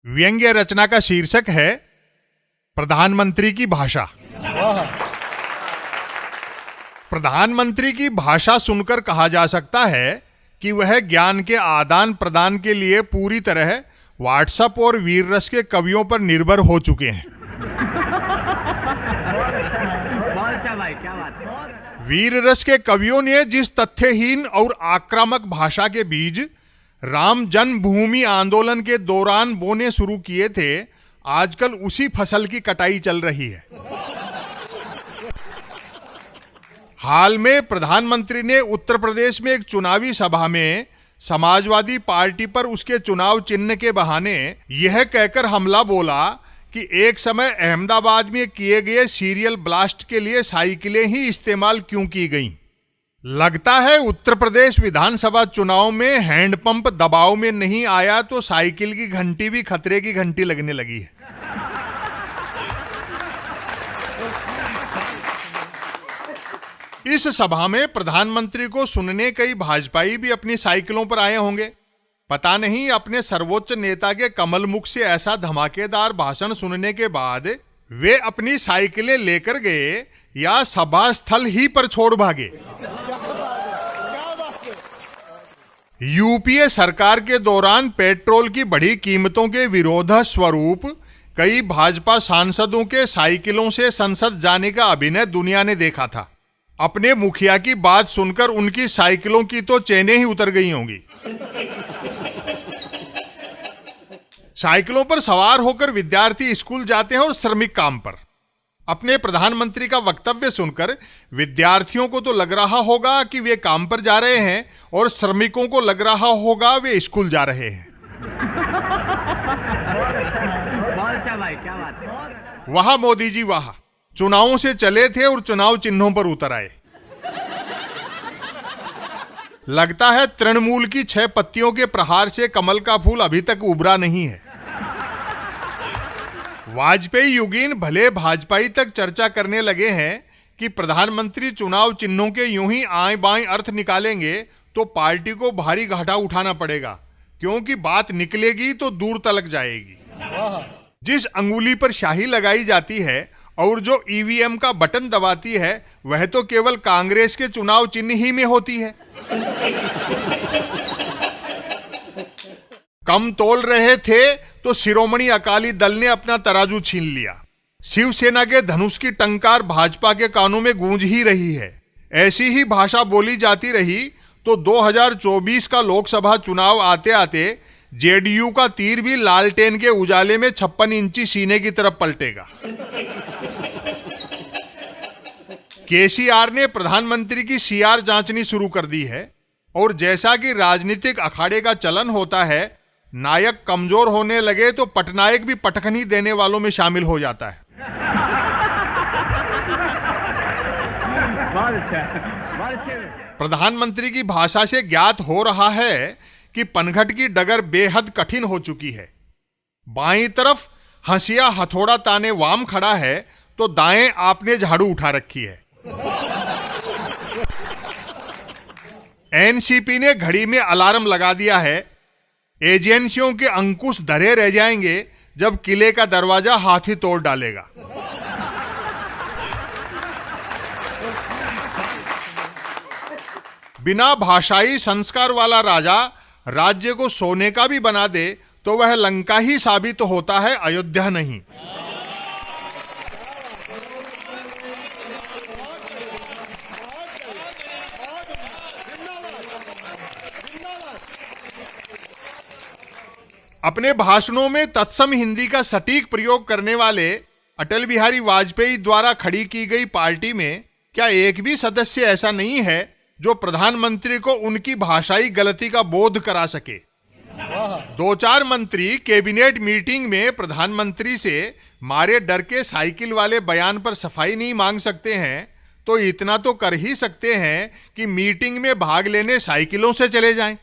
व्यंग्य रचना का शीर्षक है प्रधानमंत्री की भाषा। प्रधानमंत्री की भाषा सुनकर कहा जा सकता है कि वह ज्ञान के आदान प्रदान के लिए पूरी तरह व्हाट्सएप और वीर रस के कवियों पर निर्भर हो चुके हैं। वीर रस के कवियों ने जिस तथ्यहीन और आक्रामक भाषा के बीज राम जन्मभूमि आंदोलन के दौरान बोने शुरू किए थे, आजकल उसी फसल की कटाई चल रही है। हाल में प्रधानमंत्री ने उत्तर प्रदेश में एक चुनावी सभा में समाजवादी पार्टी पर उसके चुनाव चिन्ह के बहाने यह कहकर हमला बोला कि एक समय अहमदाबाद में किए गए सीरियल ब्लास्ट के लिए साइकिलें ही इस्तेमाल क्यों की गईं। लगता है उत्तर प्रदेश विधानसभा चुनाव में हैंडपंप दबाव में नहीं आया तो साइकिल की घंटी भी खतरे की घंटी लगने लगी है। इस सभा में प्रधानमंत्री को सुनने कई भाजपाई भी अपनी साइकिलों पर आए होंगे। पता नहीं अपने सर्वोच्च नेता के कमल मुख से ऐसा धमाकेदार भाषण सुनने के बाद वे अपनी साइकिलें लेकर गए या सभा स्थल ही पर छोड़ भागे। यूपीए सरकार के दौरान पेट्रोल की बढ़ी कीमतों के विरोध स्वरूप कई भाजपा सांसदों के साइकिलों से संसद जाने का अभिनय दुनिया ने देखा था। अपने मुखिया की बात सुनकर उनकी साइकिलों की तो चेनें ही उतर गई होंगी। साइकिलों पर सवार होकर विद्यार्थी स्कूल जाते हैं और श्रमिक काम पर। अपने प्रधानमंत्री का वक्तव्य सुनकर विद्यार्थियों को तो लग रहा होगा कि वे काम पर जा रहे हैं और श्रमिकों को लग रहा होगा वे स्कूल जा रहे हैं। वाह मोदी जी वाह, चुनावों से चले थे और चुनाव चिन्हों पर उतर आए। लगता है तृणमूल की 6 पत्तियों के प्रहार से कमल का फूल अभी तक उभरा नहीं है। वाजपेयी युगीन भले भाजपाई तक चर्चा करने लगे हैं कि प्रधानमंत्री चुनाव चिन्हों के यूं ही आएं बाएं अर्थ निकालेंगे तो पार्टी को भारी घाटा उठाना पड़ेगा, क्योंकि बात निकलेगी तो दूर तलक जाएगी। जिस अंगुली पर स्याही लगाई जाती है और जो ईवीएम का बटन दबाती है वह तो केवल कांग्रेस के चुनाव चिन्ह ही में होती है। कम तोल रहे थे तो शिरोमणि अकाली दल ने अपना तराजू छीन लिया। शिवसेना के धनुष की टंकार भाजपा के कानों में गूंज ही रही है। ऐसी ही भाषा बोली जाती रही तो 2024 का लोकसभा चुनाव आते आते जेडीयू का तीर भी लालटेन के उजाले में 56 इंची सीने की तरफ पलटेगा। केसीआर ने प्रधानमंत्री की सीआर जांचनी शुरू कर दी है और जैसा कि राजनीतिक अखाड़े का चलन होता है, नायक कमजोर होने लगे तो पटनायक भी पटखनी देने वालों में शामिल हो जाता है। प्रधानमंत्री की भाषा से ज्ञात हो रहा है कि पनघट की डगर बेहद कठिन हो चुकी है। बाईं तरफ हंसिया हथौड़ा ताने वाम खड़ा है तो दाएं आपने झाड़ू उठा रखी है। एनसीपी ने घड़ी में अलार्म लगा दिया है। एजेंसियों के अंकुश धरे रह जाएंगे जब किले का दरवाजा हाथी तोड़ डालेगा। बिना भाषाई संस्कार वाला राजा राज्य को सोने का भी बना दे तो वह लंका ही साबित होता है, अयोध्या नहीं। अपने भाषणों में तत्सम हिंदी का सटीक प्रयोग करने वाले अटल बिहारी वाजपेयी द्वारा खड़ी की गई पार्टी में क्या एक भी सदस्य ऐसा नहीं है जो प्रधानमंत्री को उनकी भाषाई गलती का बोध करा सके। 2-4 मंत्री कैबिनेट मीटिंग में प्रधानमंत्री से मारे डर के साइकिल वाले बयान पर सफाई नहीं मांग सकते हैं तो इतना तो कर ही सकते हैं कि मीटिंग में भाग लेने साइकिलों से चले जाएं।